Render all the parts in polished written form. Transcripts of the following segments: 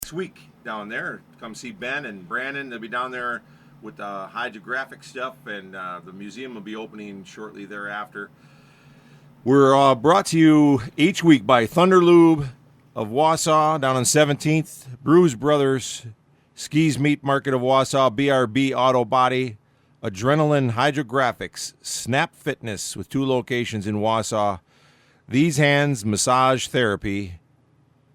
next week down there. Come see Ben and Brandon. They'll be down there with the hydrographic stuff, and the museum will be opening shortly thereafter. We're brought to you each week by Thunder Lube of Wausau down on 17th, Bruise Brothers, Skis Meat Market of Wausau, BRB Auto Body, Adrenaline Hydrographics, Snap Fitness with 2 locations in Wausau, These Hands Massage Therapy,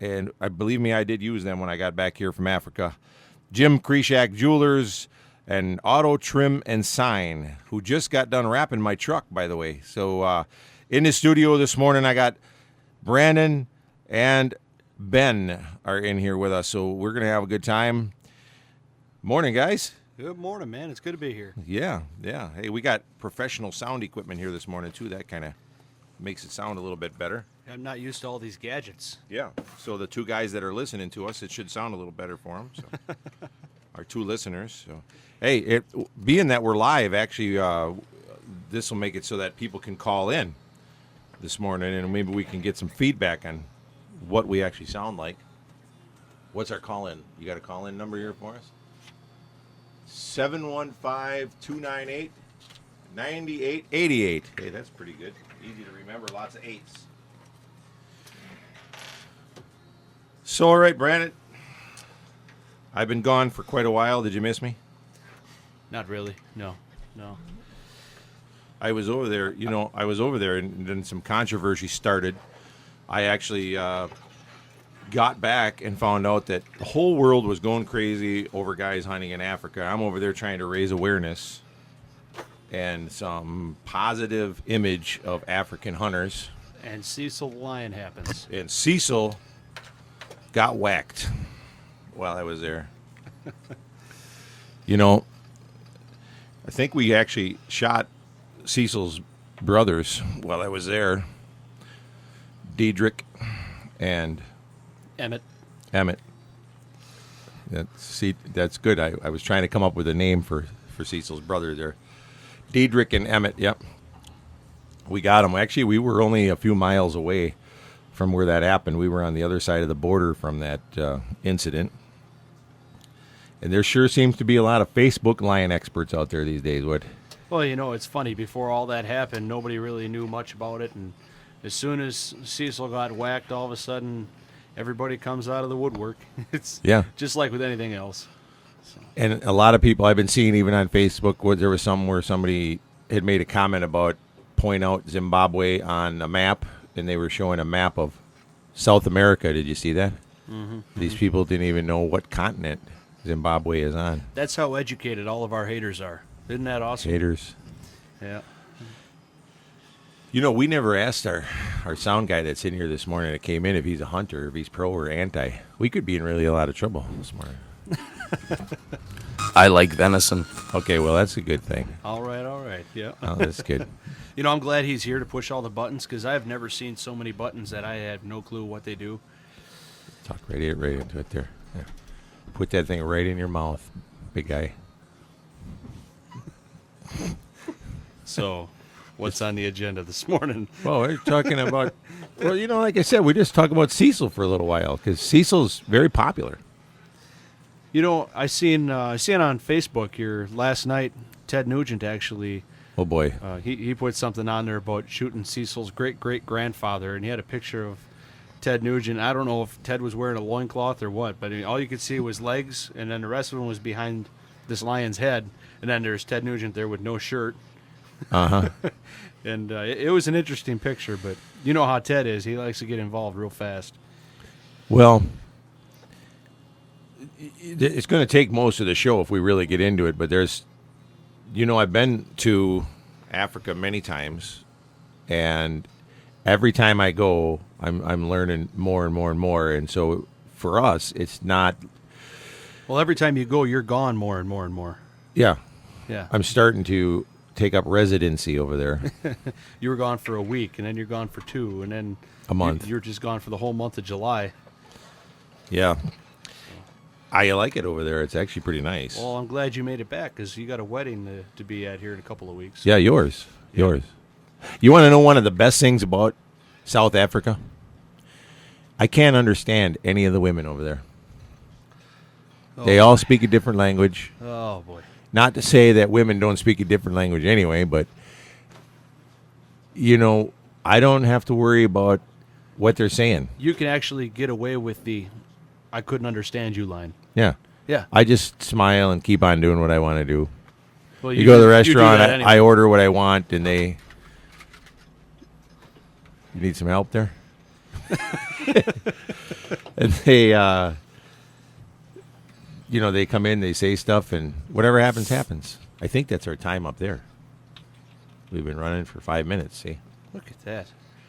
and believe me, I did use them when I got back here from Africa, Jim Kreshak Jewelers, and Auto Trim and Sign, who just got done wrapping my truck, by the way. So in the studio this morning, I got Brandon and Ben are in here with us, so we're going to have a good time. Morning, guys. Good morning, man. It's good to be here. Yeah. Hey, we got professional sound equipment here this morning, too. That kind of makes it sound a little bit better. I'm not used to all these gadgets. Yeah, so the 2 guys that are listening to us, it should sound a little better for them. So. Our 2 listeners. So, hey, being that we're live, actually, this will make it so that people can call in this morning, and maybe we can get some feedback on what we actually sound like. What's our call-in? You got a call-in number here for us? 715-298-9888. Hey, that's pretty good. Easy to remember. Lots of 8s. So, all right, Brandon. I've been gone for quite a while. Did you miss me? Not really. No. I was over there. And then some controversy started. I actually got back and found out that the whole world was going crazy over guys hunting in Africa. I'm over there trying to raise awareness and some positive image of African hunters. And Cecil the Lion happens. And Cecil got whacked while I was there. I think we actually shot Cecil's brothers while I was there. Diedrich and Emmett. That's good. I was trying to come up with a name for Cecil's brother there. Diedrich and Emmett, yep. We got them. Actually, we were only a few miles away from where that happened. We were on the other side of the border from that incident. And there sure seems to be a lot of Facebook lion experts out there these days, Wood. Well, it's funny. Before all that happened, nobody really knew much about it. And as soon as Cecil got whacked, all of a sudden, everybody comes out of the woodwork. It's just like with anything else. So. And a lot of people I've been seeing, even on Facebook, there was some where somebody had made a comment about point out Zimbabwe on a map, and they were showing a map of South America. Did you see that? Mm-hmm. These people didn't even know what continent Zimbabwe is on. That's how educated all of our haters are. Isn't that awesome? Haters. Yeah. We never asked our sound guy that's in here this morning that came in if he's a hunter, if he's pro or anti. We could be in really a lot of trouble this morning. I like venison. Okay, well, that's a good thing. All right. Yeah. Oh, that's good. I'm glad he's here to push all the buttons because I've never seen so many buttons that I have no clue what they do. Talk right into it there. Yeah. Put that thing right in your mouth, big guy. So, what's on the agenda this morning? Well, we're talking about, like I said, we just talk about Cecil for a little while because Cecil's very popular. I seen on Facebook here last night, Ted Nugent actually. Oh, boy. He put something on there about shooting Cecil's great-great-grandfather, and he had a picture of Ted Nugent. I don't know if Ted was wearing a loincloth or what, but all you could see was legs, and then the rest of him was behind this lion's head, and then there's Ted Nugent there with no shirt. Uh-huh. And it was an interesting picture, but you know how Ted is. He likes to get involved real fast. Well, it's going to take most of the show if we really get into it, but there's, I've been to Africa many times, and every time I go, I'm learning more and more and more, and so for us, it's not... Well, every time you go, you're gone more and more and more. Yeah. Yeah. I'm starting to take up residency over there. You were gone for a week, and then you're gone for 2, and then... A month. You're just gone for the whole month of July. Yeah. I like it over there. It's actually pretty nice. Well, I'm glad you made it back, because you got a wedding to be at here in a couple of weeks. Yeah, yours. Yeah. Yours. You want to know one of the best things about South Africa? I can't understand any of the women over there. They all speak a different language. Oh boy. Not to say that women don't speak a different language anyway, but I don't have to worry about what they're saying. You can actually get away with the "I couldn't understand you" line. Yeah. Yeah. I just smile and keep on doing what I want to do. Well, You go to the do restaurant, that anyway. I order what I want, and they... You need some help there? And they, they come in, they say stuff, and whatever happens, happens. I think that's our time up there. We've been running for 5 minutes, see? Look at that.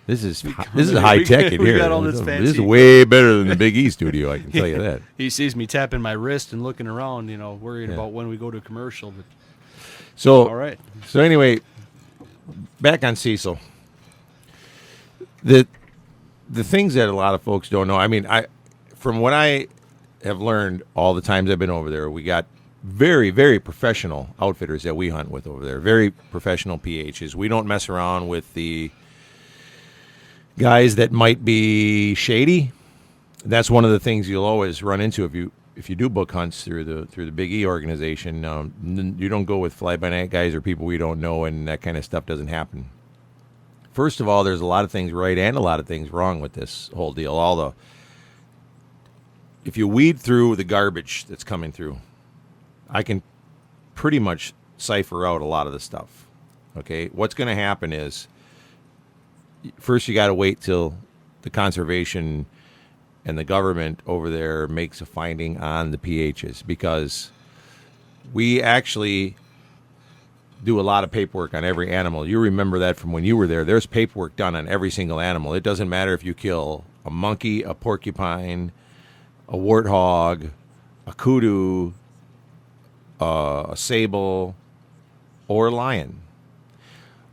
This is high tech in we here. got all this This fancy is way better than the Big E studio, I can tell you that. He sees me tapping my wrist and looking around, worried Yeah. about when we go to commercial. But So, all right. So anyway, back on Cecil. The things that a lot of folks don't know. I mean, from what I have learned all the times I've been over there, we got very, very professional outfitters that we hunt with over there. Very professional PHs. We don't mess around with the guys that might be shady. That's one of the things you'll always run into if you do book hunts through the Big E organization. You don't go with fly-by-night guys or people we don't know, and that kind of stuff doesn't happen. First of all, there's a lot of things right and a lot of things wrong with this whole deal. If you weed through the garbage that's coming through, I can pretty much cipher out a lot of the stuff. Okay, what's going to happen is, first you got to wait till the conservation and the government over there makes a finding on the PHs, because we actually do a lot of paperwork on every animal. You remember that from when you were there. There's paperwork done on every single animal. It doesn't matter if you kill a monkey, a porcupine, a warthog, a kudu, a sable, or a lion.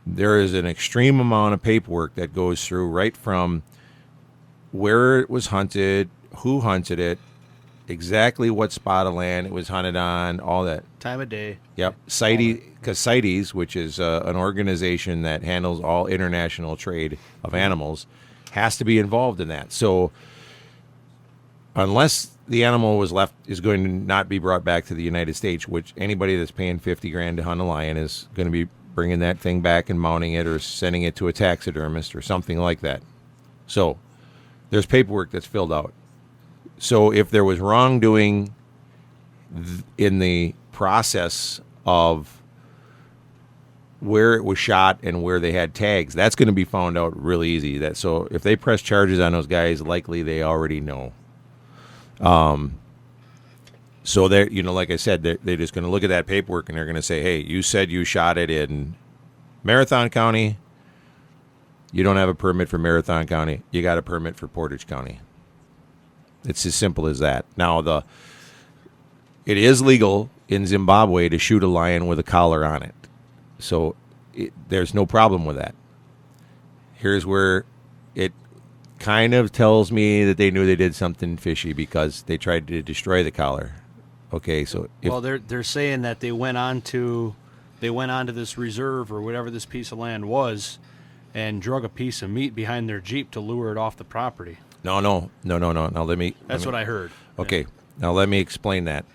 There is an extreme amount of paperwork that goes through, right from where it was hunted, who hunted it, exactly what spot of land it was hunted on, all that. Time of day. Yep. CITES, which is an organization that handles all international trade of animals, has to be involved in that. So unless the animal is going to not be brought back to the United States, which anybody that's paying $50,000 to hunt a lion is going to be bringing that thing back and mounting it or sending it to a taxidermist or something like that. So there's paperwork that's filled out. So if there was wrongdoing in the process of where it was shot and where they had tags, that's going to be found out really easy. So if they press charges on those guys, likely they already know. So they're, like I said, they're just going to look at that paperwork and they're going to say, hey, you said you shot it in Marathon County. You don't have a permit for Marathon County. You got a permit for Portage County. It's as simple as that. Now, it is legal in Zimbabwe to shoot a lion with a collar on it. So there's no problem with that. Here's where it kind of tells me that they knew they did something fishy, because they tried to destroy the collar. Okay, so they're saying that they went on to this reserve or whatever this piece of land was, and drug a piece of meat behind their Jeep to lure it off the property. No. Now That's what I heard. Okay, now let me explain that.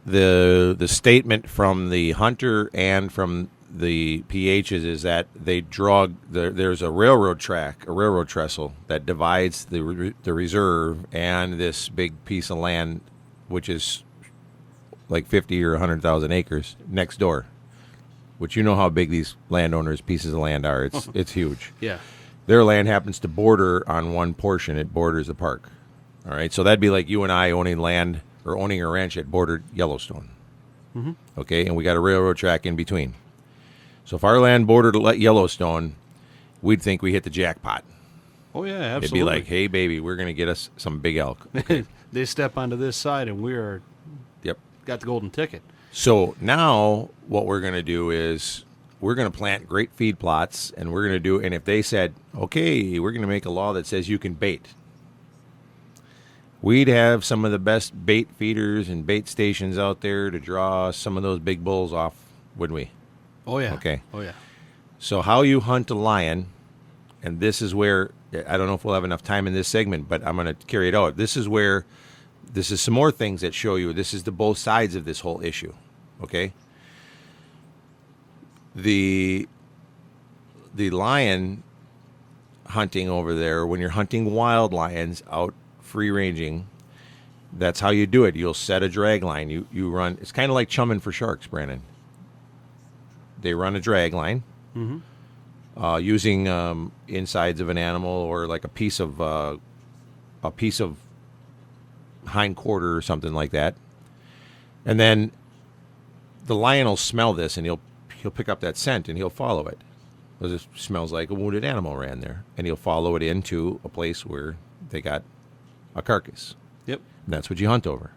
The statement from the hunter and from the PHs is that they there's a railroad track, a railroad trestle that divides the reserve and this big piece of land, which is like 50 or 100,000 acres next door. Which, you know how big these landowners' pieces of land are. It's huge. Yeah. Their land happens to border on one portion. It borders the park. All right, so that'd be like you and I owning land or owning a ranch that bordered Yellowstone. Mm-hmm. Okay, and we got a railroad track in between. So if our land bordered Yellowstone, we'd think we hit the jackpot. Oh, yeah, absolutely. It'd be like, hey, baby, we're going to get us some big elk. Okay. They step onto this side, and we're got the golden ticket. So now what we're going to do is we're going to plant great feed plots, and we're going to and if they said, okay, we're going to make a law that says you can bait, we'd have some of the best bait feeders and bait stations out there to draw some of those big bulls off, wouldn't we? Oh, yeah. Okay. Oh, yeah. So how you hunt a lion, and this is where, I don't know if we'll have enough time in this segment, but I'm going to carry it out. This is where this is some more things that show you this is the both sides of this whole issue. Okay. The lion hunting over there, when you're hunting wild lions out free ranging, that's how you do it. You'll set a drag line. You run. It's kind of like chumming for sharks, Brandon. They run a drag line using insides of an animal or like a piece of hind quarter or something like that, and then the lion will smell this and he'll pick up that scent and he'll follow it. Because it smells like a wounded animal ran there, and he'll follow it into a place where they got a carcass. Yep. And that's what you hunt over.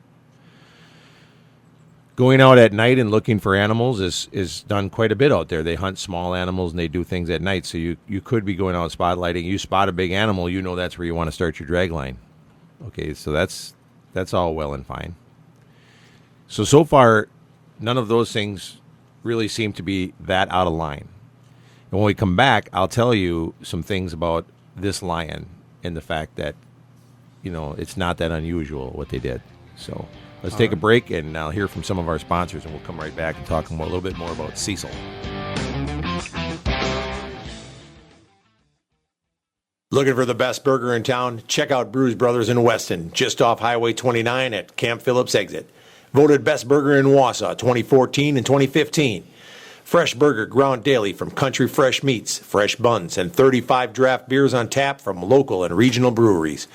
Going out at night and looking for animals is done quite a bit out there. They hunt small animals and they do things at night. So you could be going out spotlighting. You spot a big animal, you know that's where you want to start your drag line. Okay, so that's all well and fine. So far, none of those things really seem to be that out of line. And when we come back, I'll tell you some things about this lion and the fact that, it's not that unusual what they did. So let's take a break, and I'll hear from some of our sponsors, and we'll come right back and talk a little bit more about Cecil. Looking for the best burger in town? Check out Brews Brothers in Weston, just off Highway 29 at Camp Phillips exit. Voted best burger in Wausau 2014 and 2015. Fresh burger ground daily from country fresh meats, fresh buns, and 35 draft beers on tap from local and regional breweries.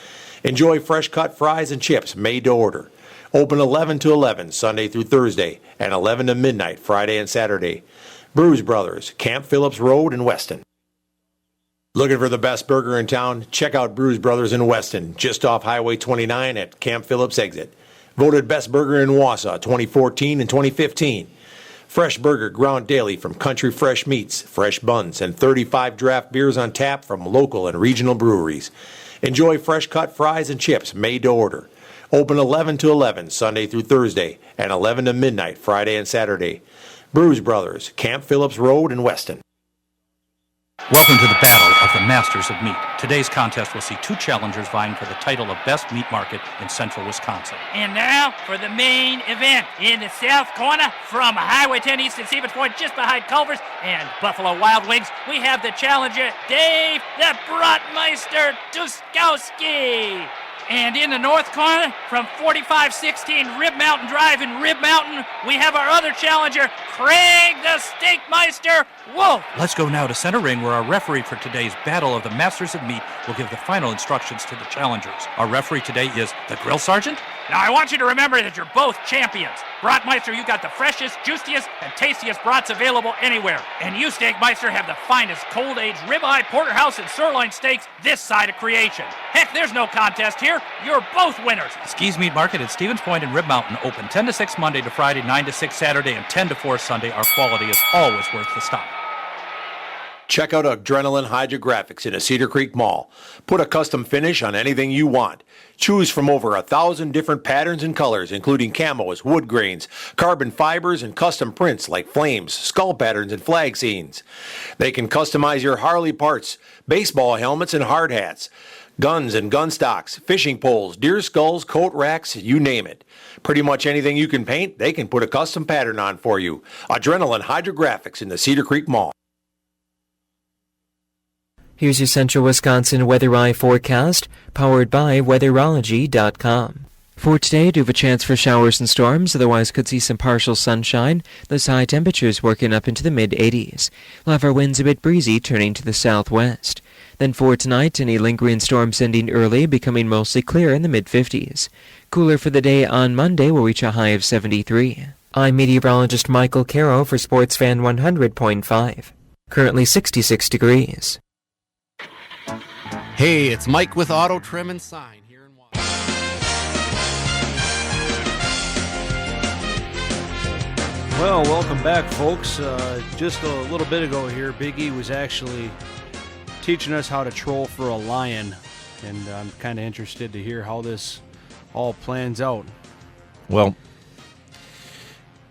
Enjoy fresh cut fries and chips made to order. Open 11 to 11 Sunday through Thursday and 11 to midnight Friday and Saturday. Brews Brothers, Camp Phillips Road in Weston. Looking for the best burger in town? Check out Brews Brothers in Weston, just off Highway 29 at Camp Phillips exit. Voted best burger in Wausau 2014 and 2015. Fresh burger ground daily from country fresh meats, fresh buns, and 35 draft beers on tap from local and regional breweries. Enjoy fresh cut fries and chips made to order. Open 11 to 11 Sunday through Thursday and 11 to midnight Friday and Saturday. Brews Brothers, Camp Phillips Road in Weston. Welcome to the Battle of the Masters of Meat. Today's contest will see two challengers vying for the title of Best Meat Market in central Wisconsin. And now for the main event. In the south corner, from Highway 10 East and Stevens Point, just behind Culver's and Buffalo Wild Wings, we have the challenger, Dave the Brotmeister Tuskowski. And in the north corner, from 4516 Rib Mountain Drive in Rib Mountain, we have our other challenger, Craig the Steakmeister Wolf. Let's go now to center ring, where our referee for today's Battle of the Masters of Meat will give the final instructions to the challengers. Our referee today is the Grill Sergeant. Now I want you to remember that you're both champions. Brotmeister, you got the freshest, juiciest, and tastiest brats available anywhere. And you, Steakmeister, have the finest cold-aged ribeye, porterhouse, and sirloin steaks this side of creation. Heck, there's no contest here. You're both winners. Skees Meat Market at Stevens Point and Rib Mountain, open 10 to 6 Monday to Friday, 9 to 6 Saturday, and 10 to 4 Sunday. Our quality is always worth the stop. Check out Adrenaline Hydrographics in a Cedar Creek Mall. Put a custom finish on anything you want. Choose from over 1,000 different patterns and colors, including camos, wood grains, carbon fibers, and custom prints like flames, skull patterns, and flag scenes. They can customize your Harley parts, baseball helmets, and hard hats, guns and gun stocks, fishing poles, deer skulls, coat racks, you name it. Pretty much anything you can paint, they can put a custom pattern on for you. Adrenaline Hydrographics in the Cedar Creek Mall. Here's your Central Wisconsin Weather Eye forecast, powered by Weatherology.com. For today, do have a chance for showers and storms, otherwise could see some partial sunshine. Those high temperatures working up into the mid-80s. We'll have our winds a bit breezy, turning to the southwest. Then for tonight, any lingering storms ending early, becoming mostly clear in the mid-50s. Cooler for the day on Monday will reach a high of 73. I'm meteorologist Michael Caro for Sports Fan 100.5. Currently 66 degrees. Hey, it's Mike with Auto Trim and Sign here in Wausau. Well, welcome back, folks. Just a little bit ago here, Big E was actually teaching us how to troll for a lion, and I'm kind of interested to hear how this all plans out. Well,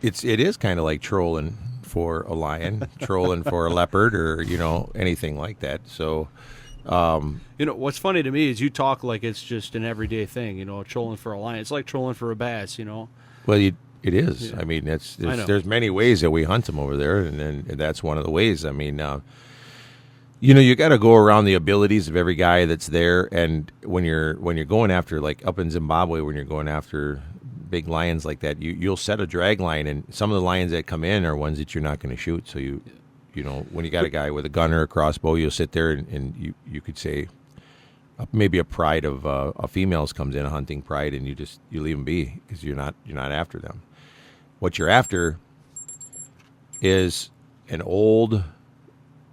it is kind of like trolling for a lion, trolling for a leopard, or anything like that. So You know, what's funny to me is you talk like it's just an everyday thing, you know, trolling for a lion. It's like trolling for a bass, you know. Well, it is. Yeah. I mean, I know. there's many ways that we hunt them over there, and that's one of the ways. I mean, you know, you got to go around the abilities of every guy that's there, and when you're going after, like up in Zimbabwe, when you're going after big lions like that, you'll set a drag line, and some of the lions that come in are ones that you're not going to shoot. So you know, when you got a guy with a gun or a crossbow, you'll sit there and you could say maybe a pride of a females comes in, a hunting pride, and you leave them be because you're not after them. What you're after is an old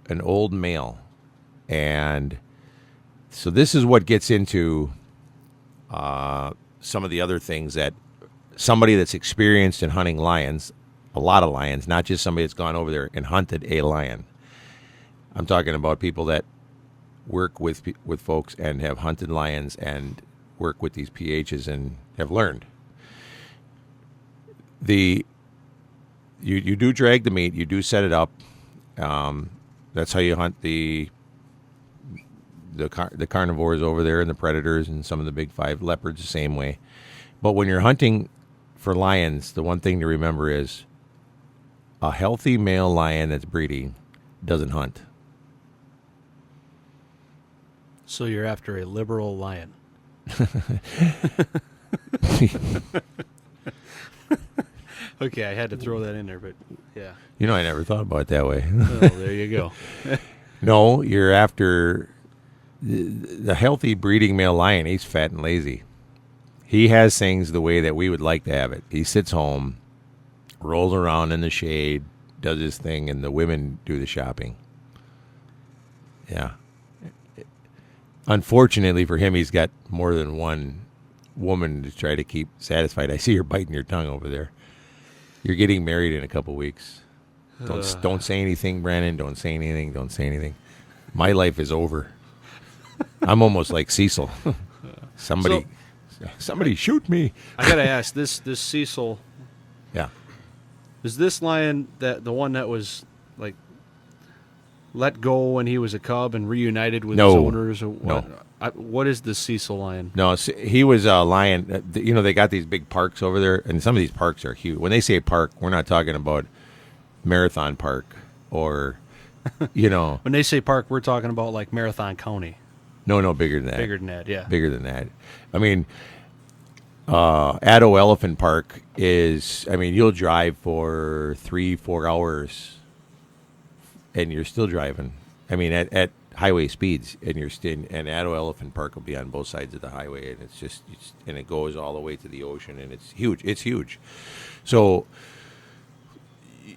male, and so this is what gets into some of the other things that somebody that's experienced in hunting lions, a lot of lions, not just somebody that's gone over there and hunted a lion. I'm talking about people that work with folks and have hunted lions and work with these PHs and have learned. You do drag the meat, you do set it up. That's how you hunt the carnivores over there and the predators and some of the big five. Leopards the same way. But when you're hunting for lions, the one thing to remember is a healthy male lion that's breeding doesn't hunt. So you're after a liberal lion. Okay, I had to throw that in there, but yeah. You know, I never thought about it that way. Well, there you go. No, you're after the healthy breeding male lion. He's fat and lazy. He has things the way that we would like to have it. He sits home, rolls around in the shade, does his thing, and the women do the shopping. Yeah. Unfortunately for him, he's got more than one woman to try to keep satisfied. I see you're biting your tongue over there. You're getting married in a couple weeks. Don't say anything, Brandon. Don't say anything. Don't say anything. My life is over. I'm almost like Cecil. Somebody shoot me. I gotta ask this Cecil. Yeah. Is this lion the one that was like let go when he was a cub and reunited with his owners? Or what? No. What is the Cecil lion? No, he was a lion. You know, they got these big parks over there, and some of these parks are huge. When they say park, we're not talking about Marathon Park or, you know. When they say park, we're talking about like Marathon County. No, bigger than that. Bigger than that, yeah. Bigger than that. I mean, Addo Elephant Park is, I mean, you'll drive for 3-4 hours and you're still driving. I mean, at highway speeds, and and Addo Elephant Park will be on both sides of the highway, and and it goes all the way to the ocean, and it's huge. It's huge. So,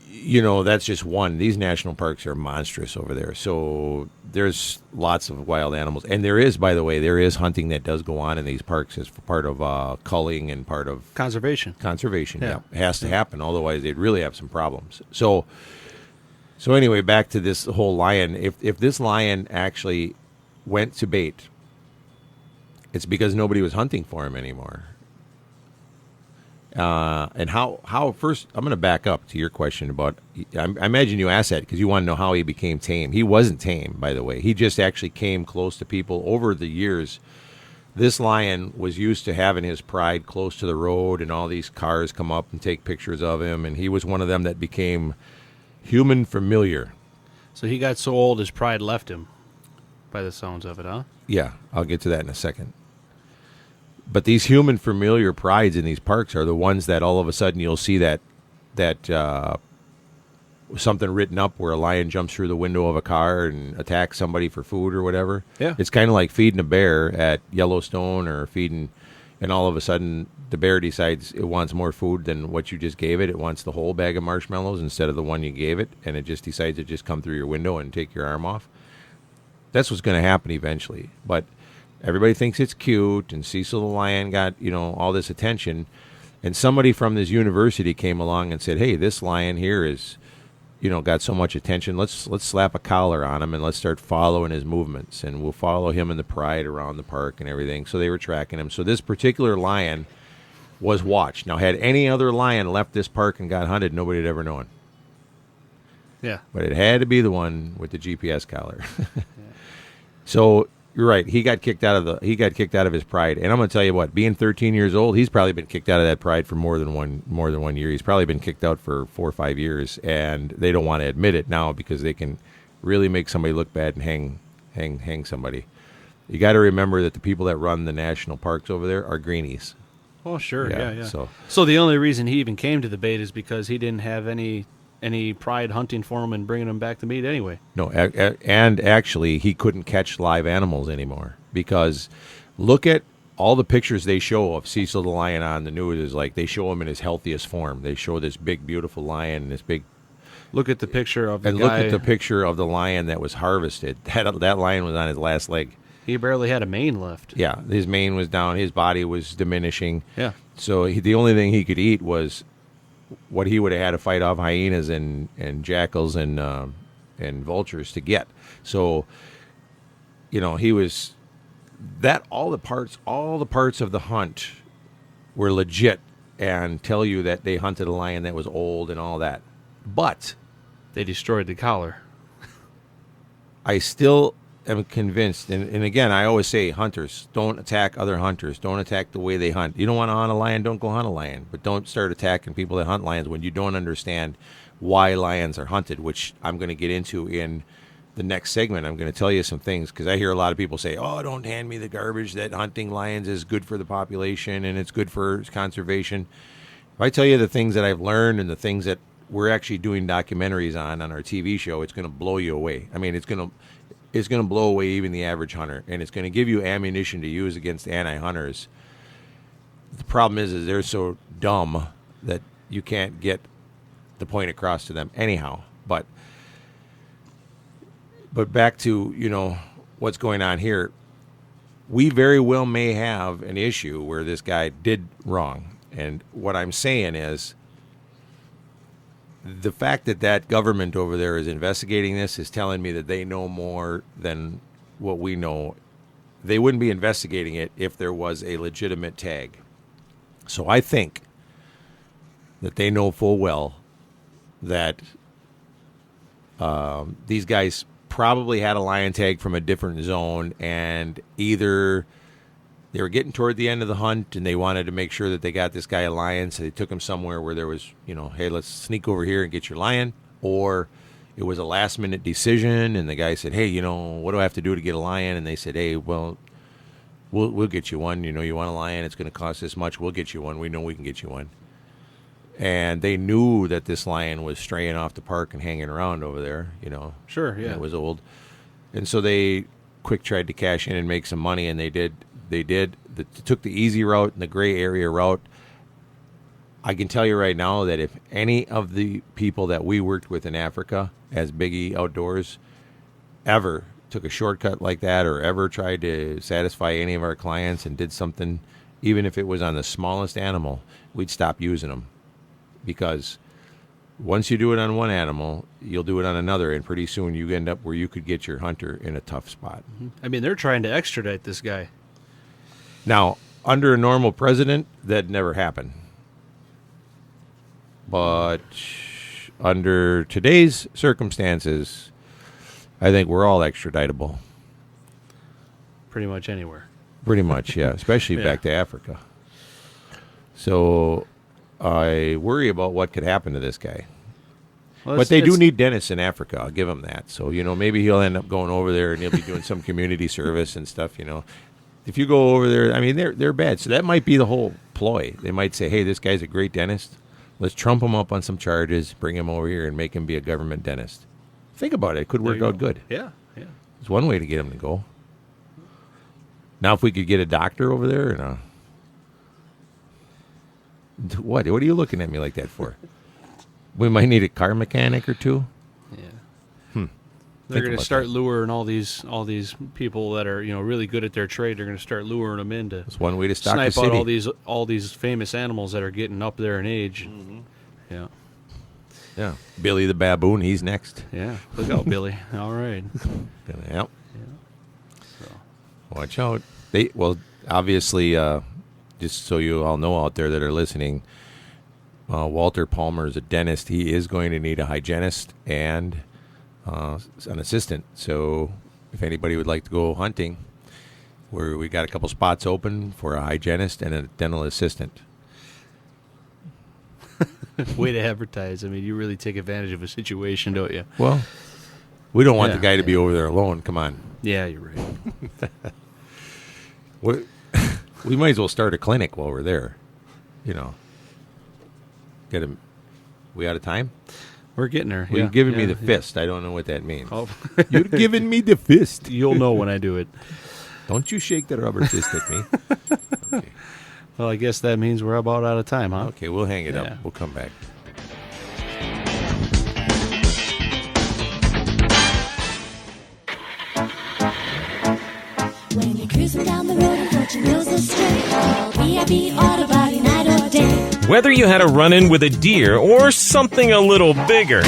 you know, that's just one. These national parks are monstrous over there. So there's lots of wild animals, and there is, by the way, hunting that does go on in these parks as part of culling and part of Conservation. Yeah, it has to happen. Otherwise, they'd really have some problems. So anyway, back to this whole lion. If this lion actually went to bait, it's because nobody was hunting for him anymore. And how first, I'm going to back up to your question about, I imagine you asked that because you want to know how he became tame. He wasn't tame, by the way. He just actually came close to people over the years. This lion was used to having his pride close to the road, and all these cars come up and take pictures of him, and he was one of them that became human familiar. So he got so old his pride left him, by the sounds of it, huh? Yeah, I'll get to that in a second. But these human familiar prides in these parks are the ones that all of a sudden you'll see that something written up where a lion jumps through the window of a car and attacks somebody for food or whatever. Yeah. It's kind of like feeding a bear at Yellowstone or feeding, and all of a sudden the bear decides it wants more food than what you just gave it. It wants the whole bag of marshmallows instead of the one you gave it, and it just decides to just come through your window and take your arm off. That's what's going to happen eventually. But everybody thinks it's cute, and Cecil the lion got, you know, all this attention. And somebody from this university came along and said, hey, this lion here is, you know, got so much attention. Let's slap a collar on him and let's start following his movements. And we'll follow him in the pride around the park and everything. So they were tracking him. So this particular lion was watched. Now, had any other lion left this park and got hunted, nobody had ever known. Yeah. But it had to be the one with the GPS collar. Yeah. So you're right. He got kicked out of his pride. And I'm going to tell you what, being 13 years old, he's probably been kicked out of that pride for more than one year. He's probably been kicked out for 4 or 5 years, and they don't want to admit it now because they can really make somebody look bad and hang somebody. You got to remember that the people that run the national parks over there are greenies. Oh, sure, yeah. So the only reason he even came to the bait is because he didn't have any pride hunting for him and bringing him back to meat anyway. No, and actually, he couldn't catch live animals anymore because look at all the pictures they show of Cecil the lion on the news. Is like they show him in his healthiest form. They show this big, beautiful lion and this big. Look at the picture of the And guy. look at the picture of the lion that was harvested. That lion was on his last leg. He barely had a mane left. Yeah, his mane was down. His body was diminishing. Yeah. So the only thing he could eat was what he would have had to fight off hyenas and jackals and vultures to get. So, he was that all the parts of the hunt were legit and tell you that they hunted a lion that was old and all that. But They destroyed the collar. I still am convinced, and again, I always say, hunters, don't attack other hunters. Don't attack the way they hunt. You don't want to hunt a lion, don't go hunt a lion. But don't start attacking people that hunt lions when you don't understand why lions are hunted, which I'm going to get into in the next segment. I'm going to tell you some things, because I hear a lot of people say, oh, don't hand me the garbage that hunting lions is good for the population and it's good for conservation. If I tell you the things that I've learned and the things that we're actually doing documentaries on our TV show, it's going to blow you away. I mean, it's going to blow away even the average hunter, and it's going to give you ammunition to use against anti-hunters. The problem is they're so dumb that you can't get the point across to them anyhow. But back to, what's going on here. We very well may have an issue where this guy did wrong. And what I'm saying is the fact that government over there is investigating this is telling me that they know more than what we know. They wouldn't be investigating it if there was a legitimate tag. So I think that they know full well that these guys probably had a lion tag from a different zone, and either they were getting toward the end of the hunt and they wanted to make sure that they got this guy a lion, so they took him somewhere where there was, hey, let's sneak over here and get your lion. Or it was a last-minute decision, and the guy said, hey, what do I have to do to get a lion? And they said, hey, well, we'll get you one. You want a lion, it's going to cost this much. We'll get you one. We know we can get you one. And they knew that this lion was straying off the park and hanging around over there, Sure, yeah. It was old. And so they quick tried to cash in and make some money, and they did. They took the easy route and the gray area route. I can tell you right now that if any of the people that we worked with in Africa as Biggie Outdoors ever took a shortcut like that, or ever tried to satisfy any of our clients and did something, even if it was on the smallest animal, we'd stop using them. Because once you do it on one animal, you'll do it on another, and pretty soon you end up where you could get your hunter in a tough spot. I mean, they're trying to extradite this guy. Now, under a normal president, that'd never happen. But under today's circumstances, I think we're all extraditable. Pretty much anywhere. Pretty much, yeah. Especially Yeah. back to Africa. So I worry about what could happen to this guy. Well, But they do need dentists in Africa. I'll give him that. So, maybe he'll end up going over there and he'll be doing some community service and stuff, If you go over there, I mean, they're bad. So that might be the whole ploy. They might say, hey, this guy's a great dentist. Let's trump him up on some charges, bring him over here, and make him be a government dentist. Think about it. It could There work you out go. good. Yeah. It's one way to get him to go. Now, if we could get a doctor over there, What are you looking at me like that for? We might need a car mechanic or two. Yeah. Think They're going to about start that. luring all these people that are really good at their trade. They're going to start luring them in to It's one way to stock snipe the city. out all these famous animals that are getting up there in age. Yeah, Yeah, Billy the baboon. He's next. yeah. Look out, Billy. All right. Yep. Watch out. Obviously, just so you all know out there that are listening, Walter Palmer is a dentist. He is going to need a hygienist and an assistant. So if anybody would like to go hunting, we got a couple spots open for a hygienist and a dental assistant. Way to advertise. I mean, you really take advantage of a situation, don't you? Well, we don't want Yeah, the guy to be over there alone. Come on. Yeah, you're right. We might as well start a clinic while we're there. You know. Get him. We out of time? We're getting there. Well, yeah, you're giving me yeah, the yeah. fist. I don't know what that means. Oh. You're giving me the fist. You'll know when I do it. Don't you shake that rubber fist at me. Okay. Well, I guess that means we're about out of time, huh? Okay, we'll hang it Yeah. up. We'll come back. When you're cruising down the road and fortune goes astray, call B.I.B. Auto Body night or day. Whether you had a run-in with a deer or something a little bigger,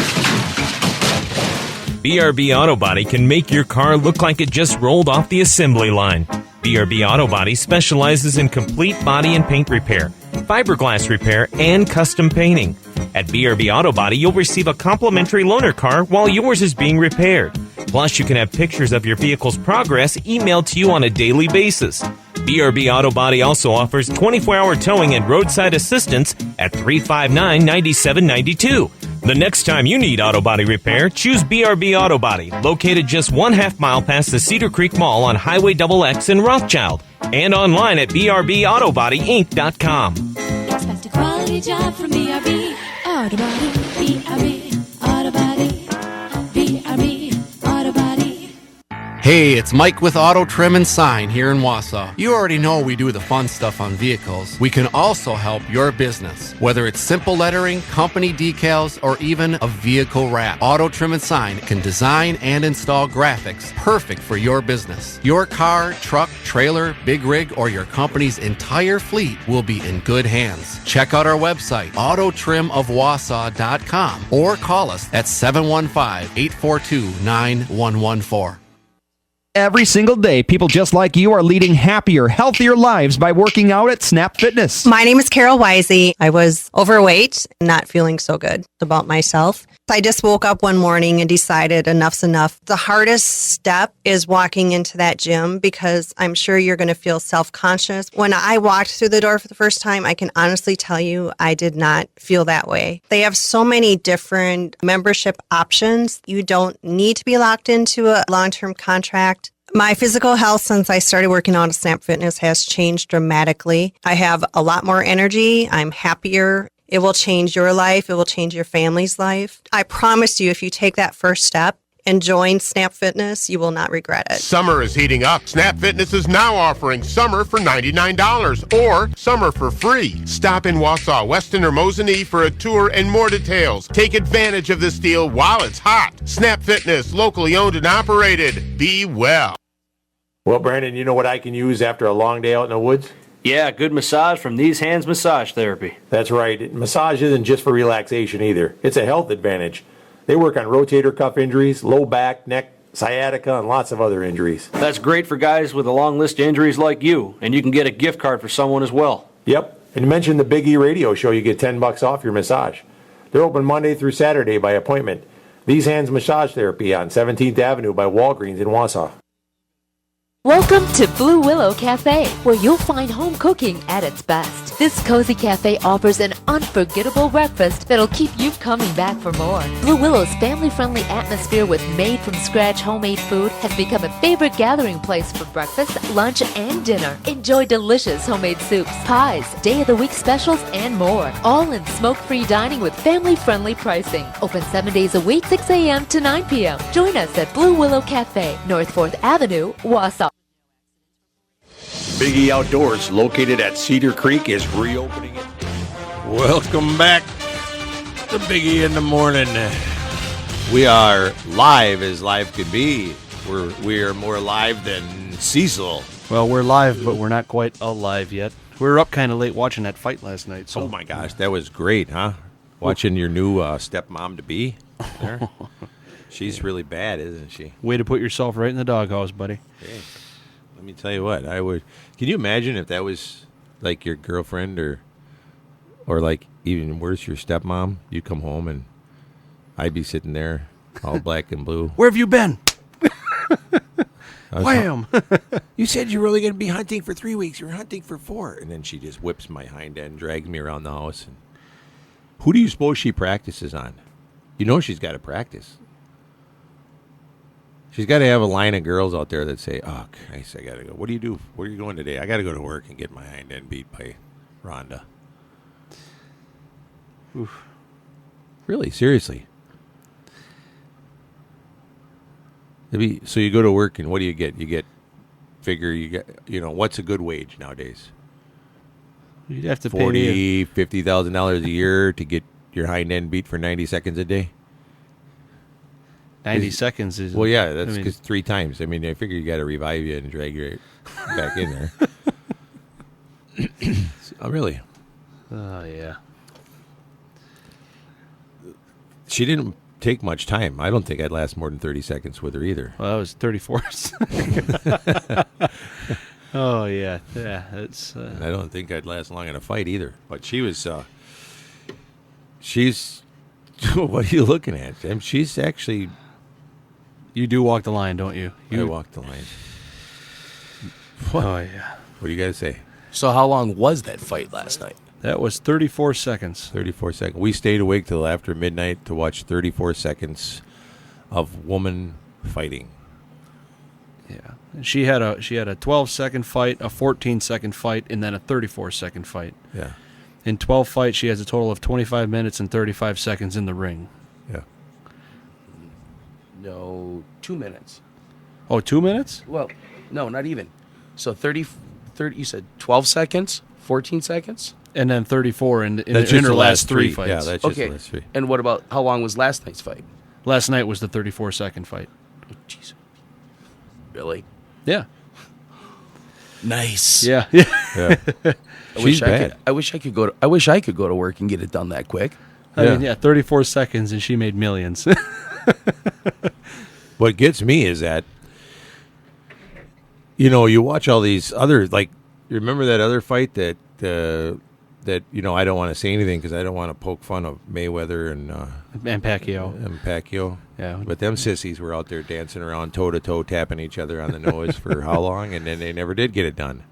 BRB Auto Body can make your car look like it just rolled off the assembly line. BRB Auto Body specializes in complete body and paint repair, fiberglass repair, and custom painting. At BRB Auto Body, you'll receive a complimentary loaner car while yours is being repaired. Plus, you can have pictures of your vehicle's progress emailed to you on a daily basis. BRB Auto Body also offers 24-hour towing and roadside assistance at 359-9792. The next time you need auto body repair, choose BRB Auto Body, located just 1/2 mile past the Cedar Creek Mall on Highway XX in Rothschild, and online at brbautobodyin.com. Expect a quality job from B.I.B. Auto Body. B.I.B. Auto Body. B.I.B. Auto Body. Hey, it's Mike with Auto Trim and Sign here in Wausau. You already know we do the fun stuff on vehicles. We can also help your business, whether it's simple lettering, company decals, or even a vehicle wrap. Auto Trim and Sign can design and install graphics perfect for your business. Your car, truck, trailer, big rig, or your company's entire fleet will be in good hands. Check out our website, autotrimofwausau.com, or call us at 715-842-9114. Every single day, people just like you are leading happier, healthier lives by working out at Snap Fitness. My name is Carol Wisey. I was overweight, not feeling so good about myself. I just woke up one morning and decided enough's enough. The hardest step is walking into that gym because I'm sure you're going to feel self-conscious. When I walked through the door for the first time, I can honestly tell you I did not feel that way. They have so many different membership options. You don't need to be locked into a long-term contract. My physical health since I started working out at Snap Fitness has changed dramatically. I have a lot more energy. I'm happier. It will change your life. It will change your family's life. I promise you, if you take that first step and join Snap Fitness, you will not regret it. Summer is heating up. Snap Fitness is now offering summer for $99 or summer for free. Stop in Wausau, Weston, or Mosinee for a tour and more details. Take advantage of this deal while it's hot. Snap Fitness, locally owned and operated. Be well. Well, Brandon, you know what I can use after a long day out in the woods? Yeah, good massage from These Hands Massage Therapy. That's right. Massage isn't just for relaxation either. It's a health advantage. They work on rotator cuff injuries, low back, neck, sciatica, and lots of other injuries. That's great for guys with a long list of injuries like you, and you can get a gift card for someone as well. Yep. And mention the Big E Radio Show, you get $10 off your massage. They're open Monday through Saturday by appointment. These Hands Massage Therapy on 17th Avenue by Walgreens in Wausau. Welcome to Blue Willow Cafe, where you'll find home cooking at its best. This cozy cafe offers an unforgettable breakfast that'll keep you coming back for more. Blue Willow's family-friendly atmosphere with made-from-scratch homemade food has become a favorite gathering place for breakfast, lunch, and dinner. Enjoy delicious homemade soups, pies, day-of-the-week specials, and more. All in smoke-free dining with family-friendly pricing. Open 7 days a week, 6 a.m. to 9 p.m. Join us at Blue Willow Cafe, North 4th Avenue, Wausau. Big E Outdoors, located at Cedar Creek, is reopening it. Welcome back to Big E in the Morning. We are live as live could be. We are more live than Cecil. Well, we're live, but we're not quite alive yet. We were up kind of late watching that fight last night. So. Oh my gosh, that was great, huh? Watching your new stepmom to be there. She's really bad, isn't she? Way to put yourself right in the doghouse, buddy. Hey, let me tell you what, I would. Can you imagine if that was like your girlfriend or like even worse, your stepmom? You come home and I'd be sitting there all black and blue. Where have you been? Wham! You said you were really going to be hunting for 3 weeks. You were hunting for 4. And then she just whips my hind end, drags me around the house. And who do you suppose she practices on? You know she's got to practice. She's got to have a line of girls out there that say, oh, Christ, I got to go. What do you do? Where are you going today? I got to go to work and get my hind end beat by Rhonda. Oof. Really, seriously. So you go to work and what do you get? You get what's a good wage nowadays? You'd have to pay $50,000 a year to get your hind end beat for 90 seconds a day. 90 seconds is... Well, yeah, that's because 3 times. I mean, I figure you got to revive you and drag you back in there. Oh, really? Oh, yeah. She didn't take much time. I don't think I'd last more than 30 seconds with her either. Well, that was 34. Oh, yeah. Yeah, it's... I don't think I'd last long in a fight either. But she was... she's... What are you looking at? I mean, she's actually... You do walk the line, don't you? I walk the line. What? Oh, yeah. What do you got to say? So how long was that fight last night? That was 34 seconds. 34 seconds. We stayed awake till after midnight to watch 34 seconds of woman fighting. Yeah. And she had a 12-second fight, a 14-second fight, and then a 34-second fight. Yeah. In 12 fights, she has a total of 25 minutes and 35 seconds in the ring. Yeah. No, 2 minutes. Oh, 2 minutes? Well, no, not even. So 30 you said 12 seconds, 14 seconds? And then 34 in that's her the last 3 fights. Yeah, that's just the last 3. And what about, how long was last night's fight? Last night was the 34-second fight. Oh, jeez. Really? Yeah. Nice. Yeah. Yeah. I wish I could go to work and get it done that quick. I mean, 34 seconds and she made millions. What gets me is that, you watch all these other, like, you remember that other fight that I don't want to say anything because I don't want to poke fun of Mayweather and Pacquiao. Yeah. But them sissies were out there dancing around toe-to-toe, tapping each other on the nose for how long, and then they never did get it done.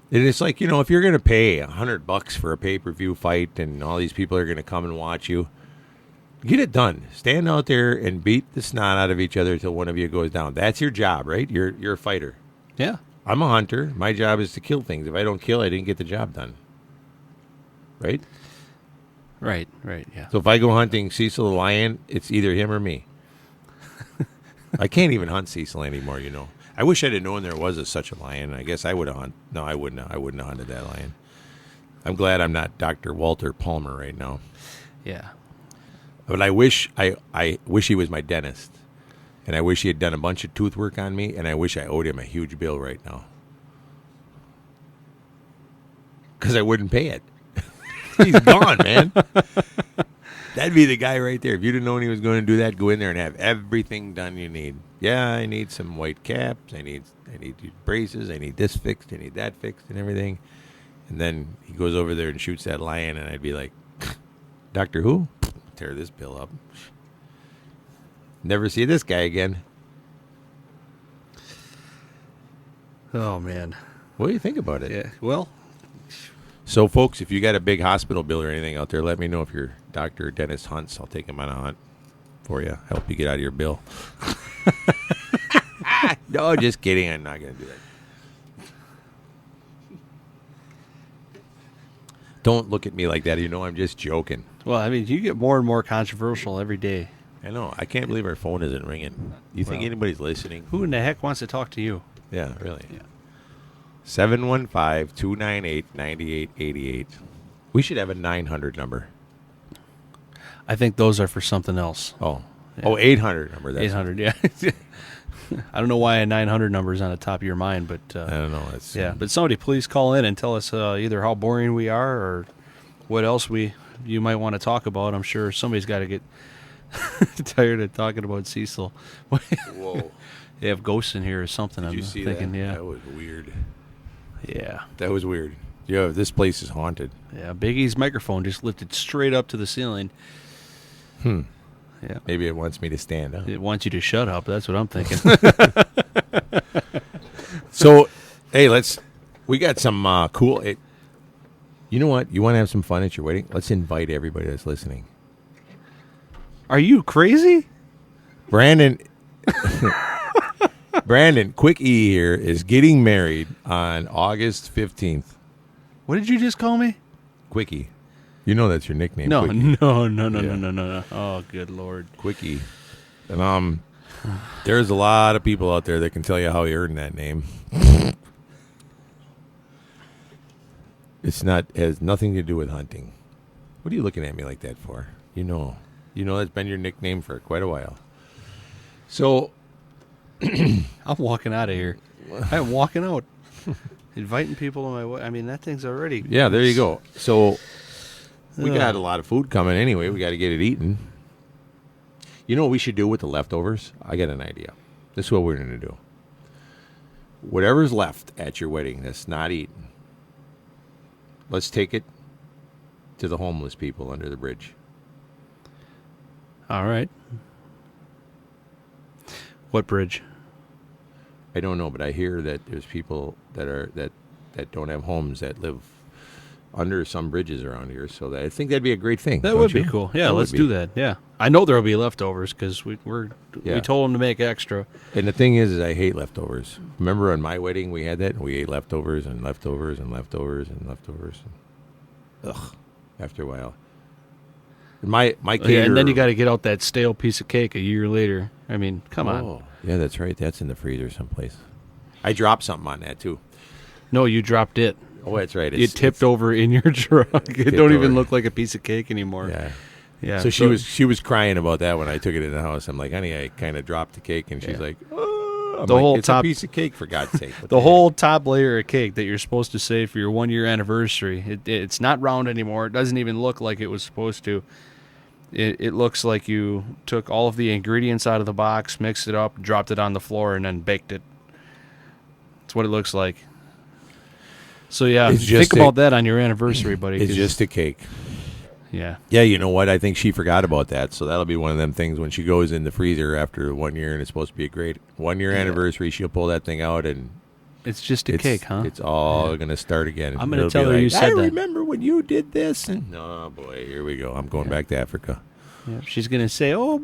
And it's like, if you're going to pay $100 for a pay-per-view fight and all these people are going to come and watch you, get it done. Stand out there and beat the snot out of each other until one of you goes down. That's your job, right? You're a fighter. Yeah. I'm a hunter. My job is to kill things. If I don't kill, I didn't get the job done. Right? Right, yeah. So if I go hunting Cecil the lion, it's either him or me. I can't even hunt Cecil anymore, I wish I'd have known there was such a lion. I guess I would have hunted. No, I wouldn't have hunted that lion. I'm glad I'm not Dr. Walter Palmer right now. Yeah. But I wish he was my dentist. And I wish he had done a bunch of tooth work on me, and I wish I owed him a huge bill right now. Because I wouldn't pay it. He's gone, man. That'd be the guy right there. If you'd have known he was going to do that, go in there and have everything done you need. Yeah, I need some white caps. I need braces. I need this fixed. I need that fixed and everything. And then he goes over there and shoots that lion, and I'd be like, Doctor who? Tear this bill up. Never see this guy again. Oh, man. What do you think about it? Yeah, well. So, folks, if you got a big hospital bill or anything out there, let me know if your doctor or dentist hunts. I'll take him on a hunt for you. Help you get out of your bill. No, just kidding. I'm not going to do that. Don't look at me like that. I'm just joking. Well, I mean, you get more and more controversial every day. I know. I can't believe our phone isn't ringing. You think anybody's listening? Who in the heck wants to talk to you? Yeah, really. Yeah. 715-298-9888. We should have a 900 number. I think those are for something else. Oh. Yeah. Oh, 800 number. That's 800, yeah. I don't know why a 900 number is on the top of your mind, but... I don't know. But somebody please call in and tell us either how boring we are or what else you might want to talk about. I'm sure somebody's got to get tired of talking about Cecil. Whoa. They have ghosts in here or something. Did I'm you see thinking, that? Yeah. That was weird. Yeah. That was weird. Yeah, this place is haunted. Yeah, Big E's microphone just lifted straight up to the ceiling. Yeah. Maybe it wants me to stand up. It wants you to shut up. That's what I'm thinking. So, hey, we got some cool. You know what? You want to have some fun at your wedding? Let's invite everybody that's listening. Are you crazy? Brandon, Quick E here, is getting married on August 15th. What did you just call me? Quickie. You know that's your nickname. No, Quickie. no. Oh, good Lord. Quickie. And there's a lot of people out there that can tell you how he earned that name. Has nothing to do with hunting. What are you looking at me like that for? You know that's been your nickname for quite a while. So I'm walking out of here. I'm walking out. Inviting people to my wedding. I mean, that thing's already. Yeah, there you go. So we got a lot of food coming anyway. We got to get it eaten. You know what we should do with the leftovers? I got an idea. This is what we're going to do. Whatever's left at your wedding that's not eaten, let's take it to the homeless people under the bridge. All right. What bridge? I don't know, but I hear that there's people that don't have homes that live under some bridges around here. So I think that'd be a great thing. That would be cool. Yeah, let's do that. Yeah, I know there'll be leftovers because we told them to make extra. And the thing is I hate leftovers. Remember on my wedding we had that, and we ate leftovers and leftovers and leftovers and leftovers. Ugh. After a while, my caterer, and then you got to get out that stale piece of cake a year later. I mean, come on. Yeah, that's right. That's in the freezer someplace. I dropped something on that too. No, you dropped it. Oh, that's right. It tipped over in your truck. It don't even look like a piece of cake anymore. Yeah. Yeah. So she was crying about that when I took it in the house. I'm like, honey, I kind of dropped the cake, and she's like, oh, it's a piece of cake for God's sake. The whole top layer of cake that you're supposed to save for your 1 year anniversary. It's not round anymore. It doesn't even look like it was supposed to. It looks like you took all of the ingredients out of the box, mixed it up, dropped it on the floor, and then baked it. That's what it looks like. So, yeah, think about that on your anniversary, buddy. It's just a cake. Yeah. Yeah, you know what? I think she forgot about that. So that'll be one of them things when she goes in the freezer after 1 year, and it's supposed to be a great 1 year anniversary. She'll pull that thing out, and it's just a cake, huh? It's all going to start again. I'm going to tell her you said that. I remember when you did this. And, oh, boy, here we go. I'm going back to Africa. Yeah, she's going to say, oh,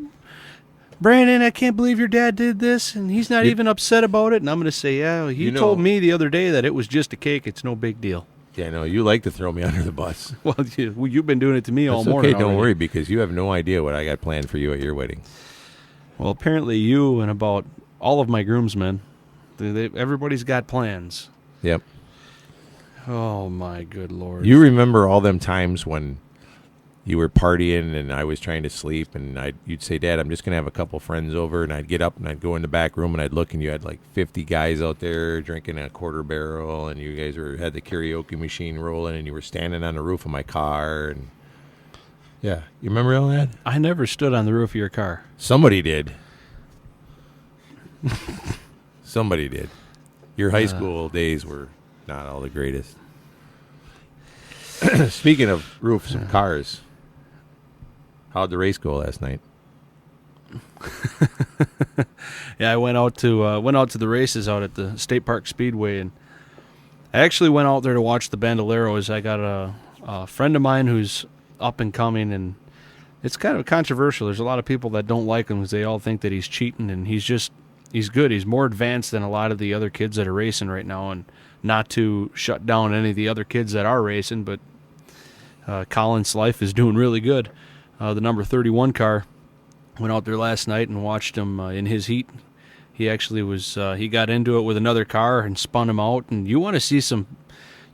Brandon, I can't believe your dad did this, and he's not even upset about it. And I'm going to say, yeah, he told me the other day that it was just a cake. It's no big deal. Yeah, no, you like to throw me under the bus. Well, you've been doing it to me all morning. Okay, don't worry, because you have no idea what I got planned for you at your wedding. Well, apparently you and about all of my groomsmen, everybody's got plans. Yep. Oh, my good Lord. You remember all them times when you were partying and I was trying to sleep, and you'd say, Dad, I'm just going to have a couple friends over, and I'd get up and I'd go in the back room and I'd look, and you had like 50 guys out there drinking a quarter barrel, and you guys had the karaoke machine rolling, and you were standing on the roof of my car. And yeah, you remember all that? I never stood on the roof of your car. Somebody did. Somebody did. Your high school days were not all the greatest. Speaking of roofs of cars, how'd the race go last night? Yeah, I went out to the races out at the State Park Speedway, and I actually went out there to watch the Bandoleros. I got a friend of mine who's up and coming, and it's kind of controversial. There's a lot of people that don't like him because they all think that he's cheating, and he's good. He's more advanced than a lot of the other kids that are racing right now, and not to shut down any of the other kids that are racing, but Colin Slife is doing really good. The number 31 car went out there last night and watched him in his heat. He actually he got into it with another car and spun him out. And you want to see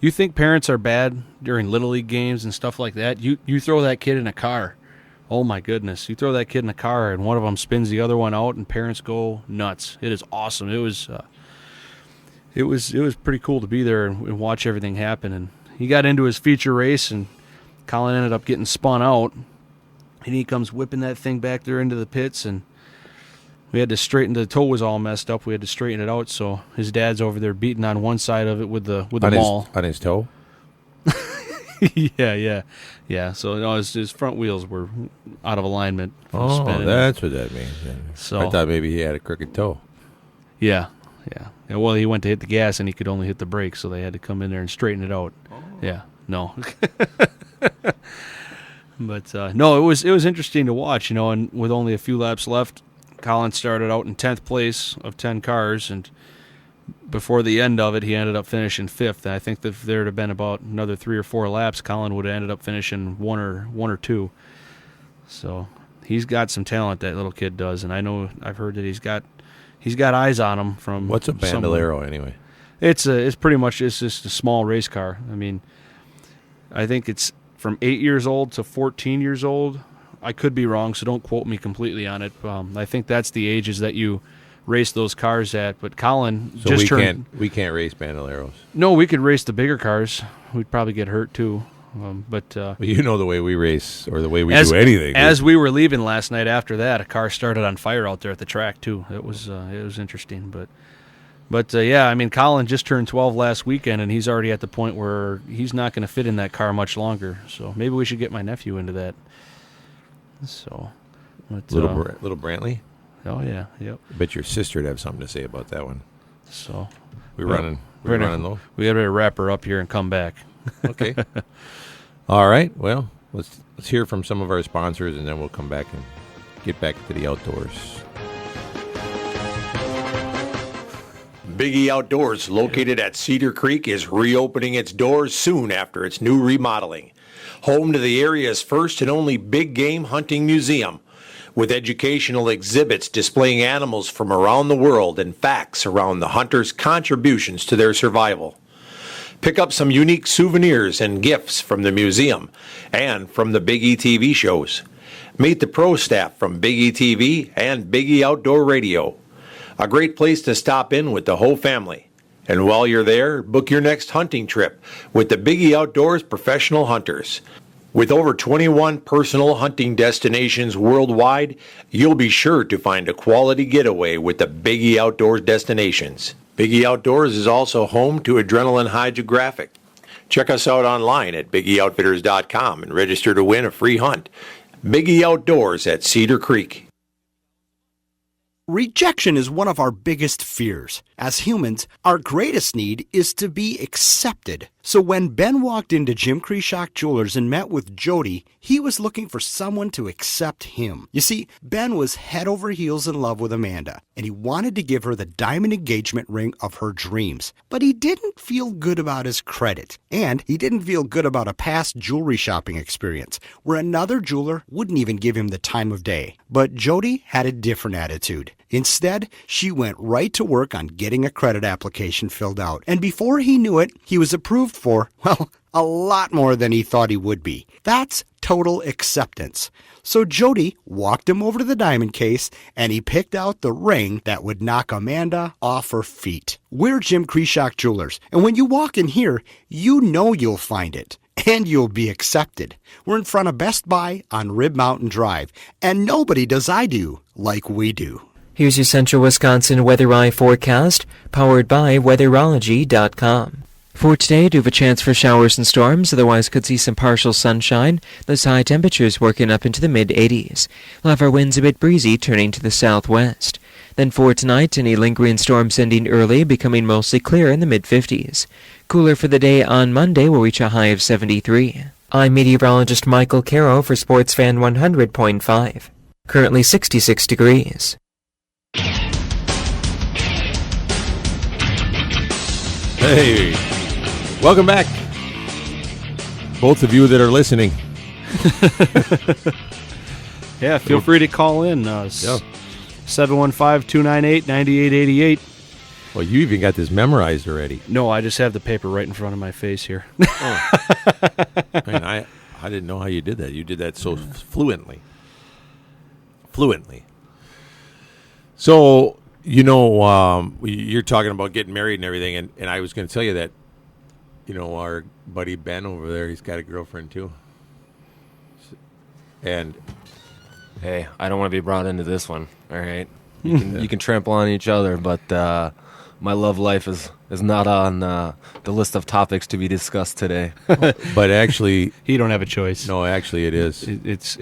you think parents are bad during Little League games and stuff like that? You throw that kid in a car. Oh my goodness. You throw that kid in a car and one of them spins the other one out and parents go nuts. It is awesome. It was pretty cool to be there and watch everything happen. And he got into his feature race, and Colin ended up getting spun out, and he comes whipping that thing back there into the pits, and we had to straighten. The toe was all messed up. We had to straighten it out. So his dad's over there beating on one side of it with the maul on his toe. Yeah. So his front wheels were out of alignment. Oh, spinning. that's what that means. So I thought maybe he had a crooked toe. Yeah. Yeah. Well, he went to hit the gas and he could only hit the brake, so they had to come in there and straighten it out. Oh. Yeah. No. But no, it was interesting to watch, and with only a few laps left, Colin started out in 10th place of 10 cars, and before the end of it, he ended up finishing 5th. And I think that if there had been about another 3 or 4 laps, Colin would have ended up finishing one or two. So he's got some talent, that little kid does, and I've heard that he's got eyes on him from. What's a Bandolero anyway? It's pretty much just a small race car. I mean, I think it's from 8 years old to 14 years old. I could be wrong, so don't quote me completely on it. I think that's the ages that you race those cars at. But Colin we can't race Bandoleros. No, we could race the bigger cars. We'd probably get hurt too. But well, the way we race, or the way we do anything. As we were leaving last night after that, a car started on fire out there at the track too. It was interesting, but yeah, I mean, Colin just turned 12 last weekend, and he's already at the point where he's not going to fit in that car much longer. So maybe we should get my nephew into that. So, little Brantley. Oh yeah, yep. I bet your sister'd have something to say about that one. So we're running low. We got to wrap her up here and come back. Okay. All right. Well, let's hear from some of our sponsors, and then we'll come back and get back to the outdoors. Big E Outdoors, located at Cedar Creek, is reopening its doors soon after its new remodeling. Home to the area's first and only big game hunting museum, with educational exhibits displaying animals from around the world and facts around the hunters' contributions to their survival. Pick up some unique souvenirs and gifts from the museum and from the Big E TV shows. Meet the pro staff from Big E TV and Big E Outdoor Radio. A great place to stop in with the whole family. And while you're there, book your next hunting trip with the Big E Outdoors Professional Hunters. With over 21 personal hunting destinations worldwide, you'll be sure to find a quality getaway with the Big E Outdoors destinations. Big E Outdoors is also home to Adrenaline Hydrographic. Check us out online at BigEOutfitters.com and register to win a free hunt. Big E Outdoors at Cedar Creek. Rejection is one of our biggest fears. As humans, our greatest need is to be accepted. So when Ben walked into Jim Krishock Jewelers and met with Jody, he was looking for someone to accept him. You see, Ben was head over heels in love with Amanda, and he wanted to give her the diamond engagement ring of her dreams. But he didn't feel good about his credit, and he didn't feel good about a past jewelry shopping experience where another jeweler wouldn't even give him the time of day. But Jody had a different attitude. Instead, she went right to work on getting a credit application filled out. And before he knew it, he was approved for, well, a lot more than he thought he would be. That's total acceptance. So Jody walked him over to the diamond case, and he picked out the ring that would knock Amanda off her feet. We're Jim Krishock Jewelers, and when you walk in here, you know you'll find it. And you'll be accepted. We're in front of Best Buy on Rib Mountain Drive, and nobody does I do like we do. Here's your Central Wisconsin Weather Eye forecast, powered by weatherology.com. For today, do have a chance for showers and storms, otherwise could see some partial sunshine. Those high temperatures working up into the mid-80s. We'll have our winds a bit breezy, turning to the southwest. Then for tonight, any lingering storms ending early, becoming mostly clear in the mid-50s. Cooler for the day on Monday will reach a high of 73. I'm meteorologist Michael Caro for Sports Fan 100.5. Currently 66 degrees. Hey, welcome back, both of you that are listening. Yeah, feel free to call in. 715-298-9888. Well, you even got this memorized already. No, I just have the paper right in front of my face here. Oh. Man, I didn't know how you did that. You did that so fluently. So, you're talking about getting married and everything, and I was going to tell you that, our buddy Ben over there, he's got a girlfriend too. And hey, I don't want to be brought into this one, all right? You can trample on each other, but my love life is not on the list of topics to be discussed today. But actually... You don't have a choice. No, actually it is. It's...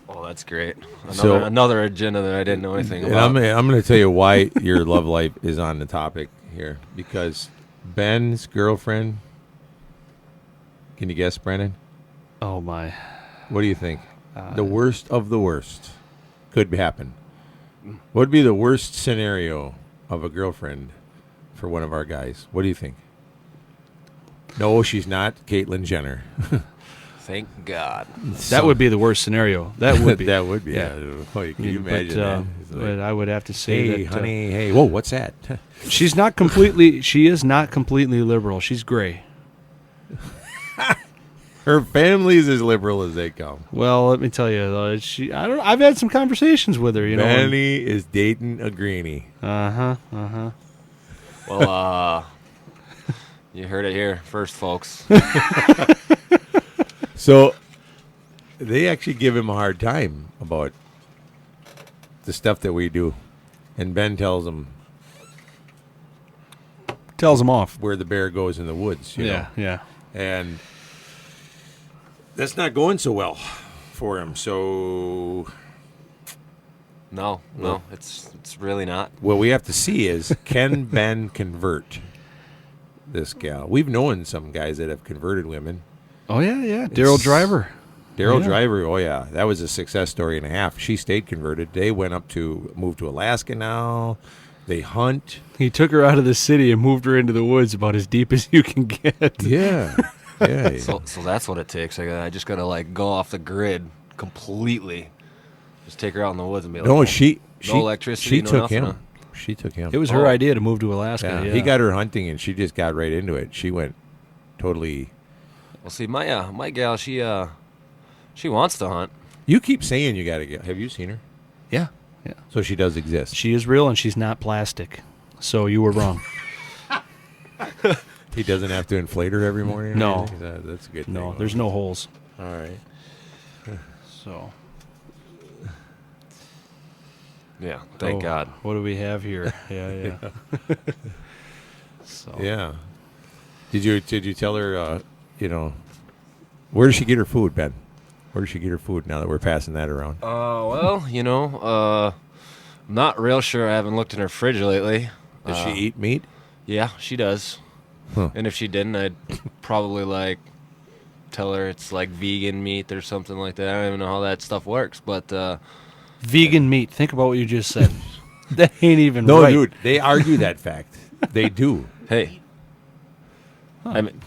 Oh, it's great. So- Another agenda that I didn't know anything And about. I'm going to tell you why your love life is on the topic here. Because Ben's girlfriend, can you guess, Brennan? Oh, my. What do you think? The worst of the worst could happen. What would be the worst scenario of a girlfriend for one of our guys? What do you think? No, she's not Caitlyn Jenner. Thank God. That would be the worst scenario. That would be. That would be. Yeah. Can you imagine that? It's But I would have to say Hey, that. honey, hey. Whoa, what's that? She is not completely liberal. She's gray. Her family's as liberal as they come. Well, let me tell you, though, I've had some conversations with her. You know, Benny is dating a greenie. Well, you heard it here first, folks. So they actually give him a hard time about the stuff that we do, and Ben tells him off where the bear goes in the woods. You know? Yeah. And that's not going so well for him. So No, it's really not. what we have to see is, can Ben convert this gal? We've known some guys that have converted women. Oh yeah. Daryl Driver. Daryl Driver, oh yeah, that was a success story and a half. She stayed converted. They moved to Alaska now. They hunt. He took her out of the city and moved her into the woods about as deep as you can get. Yeah. Yeah. So that's what it takes. I just gotta like go off the grid completely. Just take her out in the woods and be like, No, no electricity. She no took nothing, him. She took him. It was her idea to move to Alaska. Yeah. He got her hunting, and she just got right into it. She went totally. Well, see, my gal, she wants to hunt. You keep saying you got to get. Have you seen her? Yeah. So she does exist. She is real, and she's not plastic. So you were wrong. He doesn't have to inflate her every morning? or No. anything? That's a good thing. No, there's no holes. All right. So. Yeah, thank God. What do we have here? Yeah. So. Yeah. Did you tell her, where does she get her food, Ben? Where does she get her food now that we're passing that around? Well, I'm not real sure. I haven't looked in her fridge lately. Does she eat meat? Yeah, she does. Huh. And if she didn't, I'd probably tell her it's like vegan meat or something like that. I don't even know how that stuff works, but Vegan meat. Think about what you just said. That ain't even No, right. dude, they argue that fact. They do. Hey. I mean,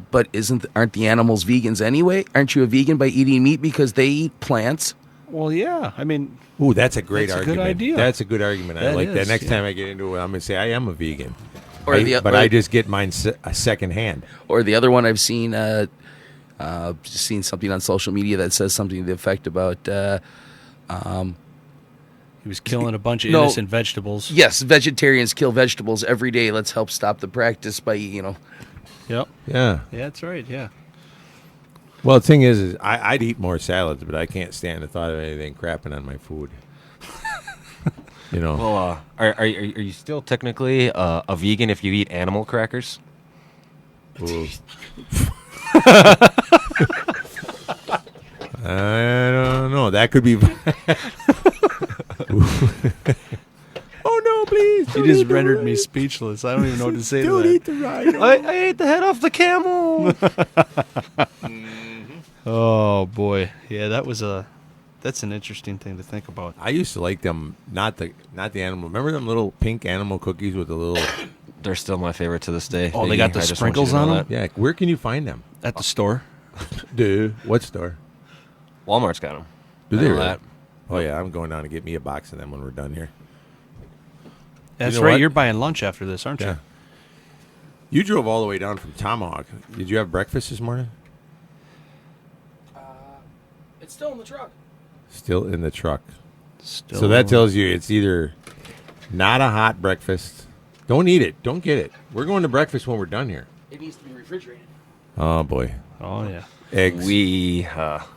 But aren't the animals vegans anyway? Aren't you a vegan by eating meat because they eat plants? Well, yeah. I mean, Ooh, that's a great That's a argument. good idea. That's a good argument. I That like that. is, Next yeah. time I get into it, I'm going to say I am a vegan. Or I just get mine second hand. Or the other one I've seen, just seen something on social media that says something to the effect about. he was killing a bunch of innocent vegetables. Yes, vegetarians kill vegetables every day. Let's help stop the practice by Yep. Yeah. Yeah, that's right. Yeah. Well, the thing is I'd eat more salads, but I can't stand the thought of anything crapping on my food. well, are you still technically a vegan if you eat animal crackers? Ooh. I don't know. That could be. Oh no, please! You just rendered me speechless. I don't even know what to say to Don't that. eat the rhino. I ate the head off the camel. Oh boy, yeah, that's an interesting thing to think about. I used to like them, not the animal. Remember them little pink animal cookies with the little. They're still my favorite to this day. Oh, they got the I just want you to sprinkles know on them? that. Yeah, where can you find them? At the store. Dude, what store? Walmart's got them. Do they? know Really? that. Oh yeah, I'm going down to get me a box of them when we're done here. That's know right. what? You're buying lunch after this, aren't you? Yeah. You drove all the way down from Tomahawk. Did you have breakfast this morning? It's still in the truck. Still in the truck. Still. So that tells you it's either not a hot breakfast. Don't eat it. Don't get it. We're going to breakfast when we're done here. It needs to be refrigerated. Oh boy. Oh yeah. Eggs. We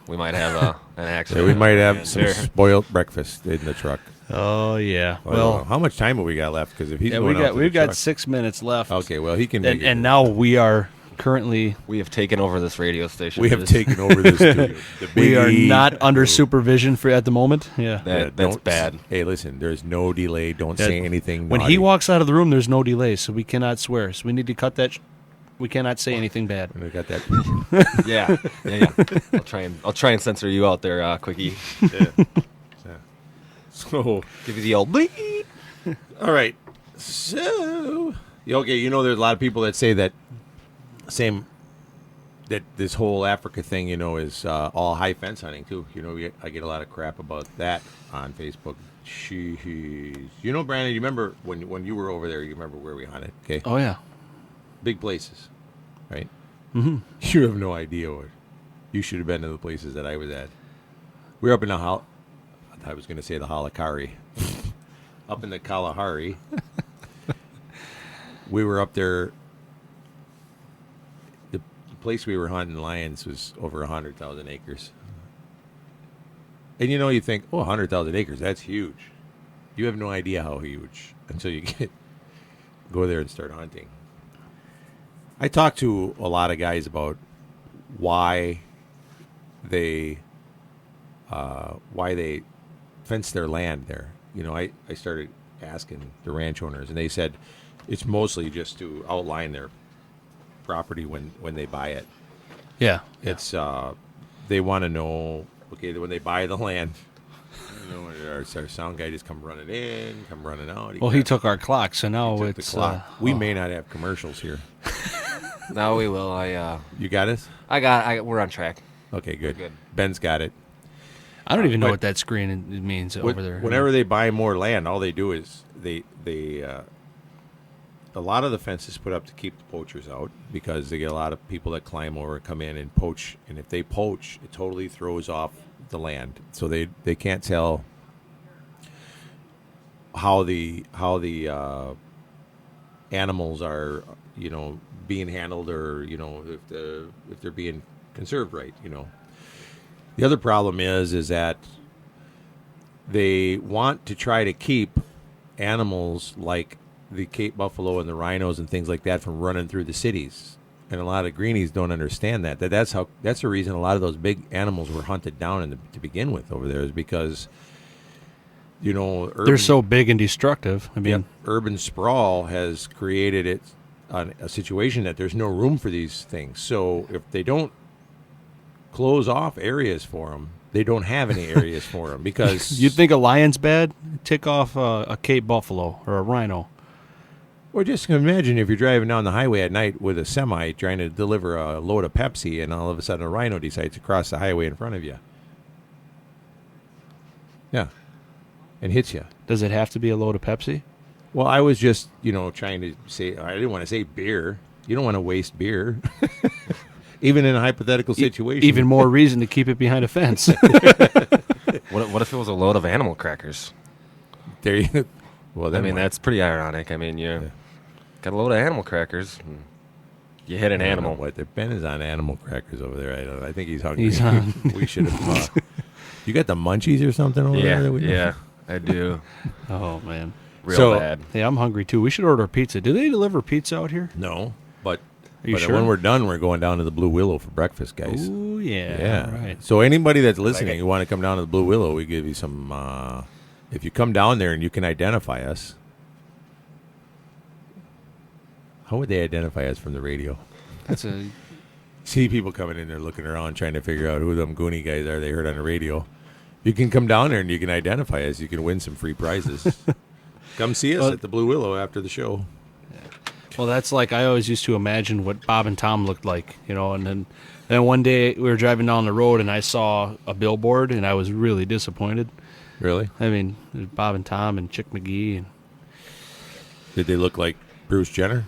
might have an accident. Yeah, we might have some There. spoiled breakfast in the truck. Oh yeah. I don't know. How much time have we got left? Because if he's going out to we've the got truck- 6 minutes left. Okay, well he can. Make it. And now we are currently... We have taken over this radio station. We have taken over this studio. The We Big are E. not under supervision for at the moment. Yeah. That's don't- bad. Hey, listen, there's no delay. Don't Yeah. say anything. When naughty. he walks out of the room, there's no delay, so we cannot swear. So we need to cut that. We cannot say anything bad. We got that. Yeah. I'll try and censor you out there, Quickie. So give you the old bleep. All right. So okay, you know, there's a lot of people that say that this whole Africa thing, you know, is all high fence hunting too. You know, I get a lot of crap about that on Facebook. Jeez. You know, Brandon, you remember when you were over there? You remember where we hunted? Okay. Oh yeah. Big places, right? Mm-hmm. You have no idea what. You should have been to the places that I was at. We were up in the I was going to say the Halakari. Up in the Kalahari. We were up there. The place we were hunting lions was over 100,000 acres. And you know, you think, 100,000 acres, that's huge. You have no idea how huge until you go there and start hunting. I talked to a lot of guys about why they fence their land there. You know, I started asking the ranch owners, and they said it's mostly just to outline their property when they buy it. Yeah. It's they want to know, okay, when they buy the land, you know, our sound guy just come running in, come running out. Well, he took our clock, so now He took the it's. clock. We may not have commercials here. No, we will. You got us? We're on track. Okay, good. Good. Ben's got it. I don't even know what that screen means over there. Whenever they buy more land, all they do is they a lot of the fences put up to keep the poachers out because they get a lot of people that climb over, come in and poach, and if they poach, it totally throws off the land. So they can't tell how the animals are, you know, being handled, or, you know, if they're being conserved right, you know. The other problem is that they want to try to keep animals like the Cape buffalo and the rhinos and things like that from running through the cities. And a lot of greenies don't understand that. That's the reason a lot of those big animals were hunted down to begin with over there, is because, you know, they're so big and destructive. I mean, urban sprawl has created a situation that there's no room for these things. So if they don't close off areas for them, they don't have any areas for them, because you'd think a lion's bad, tick off a Cape buffalo or a rhino. Or just imagine if you're driving down the highway at night with a semi trying to deliver a load of Pepsi, and all of a sudden a rhino decides to cross the highway in front of you. Yeah. And hits you. Does it have to be a load of Pepsi? Well, I was just, you know, trying to say, I didn't want to say beer. You don't want to waste beer. Even in a hypothetical situation. Even more reason to keep it behind a fence. What if it was a load of animal crackers? There you. Well, I mean, that's pretty ironic. I mean, you got a load of animal crackers. And you hit an animal. What? Ben is on animal crackers over there. I think he's hungry. He's on. We should have. You got the munchies or something over there? Yeah, I do. Oh man, real bad. Yeah, I'm hungry too. We should order pizza. Do they deliver pizza out here? No, but. Are you sure? When we're done, we're going down to the Blue Willow for breakfast, guys. Ooh, yeah. Yeah. Right. So anybody that's listening, you want to come down to the Blue Willow, we give you some. If you come down there and you can identify us, how would they identify us from the radio? That's a. See people coming in there looking around, trying to figure out who them Goonie guys are they heard on the radio. You can come down there and you can identify us. You can win some free prizes. Come see us at the Blue Willow after the show. Well, that's like I always used to imagine what Bob and Tom looked like, you know. And then one day we were driving down the road and I saw a billboard and I was really disappointed. Really? I mean, Bob and Tom and Chick McGee. And did they look like Bruce Jenner?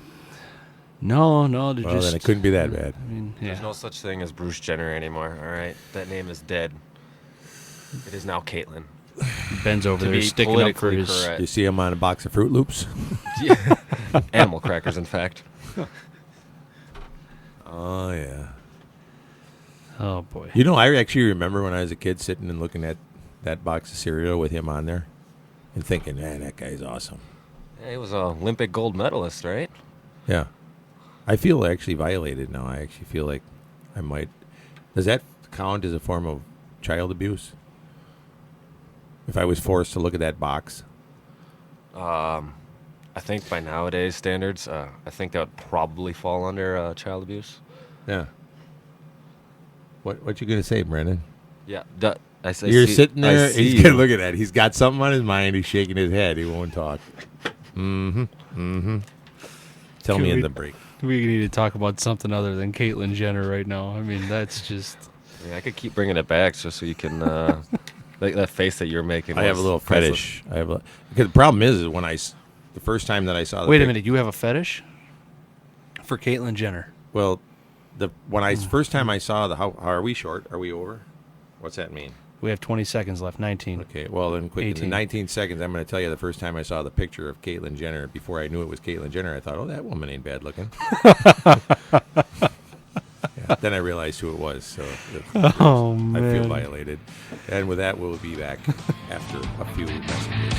No, they're well, just. Then it couldn't be that bad. I mean, yeah. There's no such thing as Bruce Jenner anymore. All right, that name is dead. It is now Caitlyn. Ben's over there sticking up for his. Correct. You see him on a box of Fruit Loops? Yeah. Animal crackers, in fact. Oh, yeah. Oh, boy. You know, I actually remember when I was a kid sitting and looking at that box of cereal with him on there and thinking, man, that guy's awesome. Yeah, he was an Olympic gold medalist, right? Yeah. I feel actually violated now. I actually feel like I might. Does that count as a form of child abuse? If I was forced to look at that box? I think by nowadays standards, I think that would probably fall under child abuse. Yeah. What you gonna say, Brendan? Yeah, You're sitting there. He's gonna look at that. He's got something on his mind. He's shaking his head. He won't talk. Tell me in the break. We need to talk about something other than Caitlyn Jenner right now. I mean, that's just. I could keep bringing it back just so you can. Like that face that you're making. I have a little fetish. Because the problem is when the first time that I saw. Wait a minute. You have a fetish for Caitlyn Jenner? Well, first time I saw how are we short? Are we over? What's that mean? We have 20 seconds left. 19. Okay. Well, then quick. 18. In 19 seconds, I'm going to tell you the first time I saw the picture of Caitlyn Jenner. Before I knew it was Caitlyn Jenner, I thought, oh, that woman ain't bad looking. Then I realized who it was. So I feel violated. And with that, we'll be back after a few messages.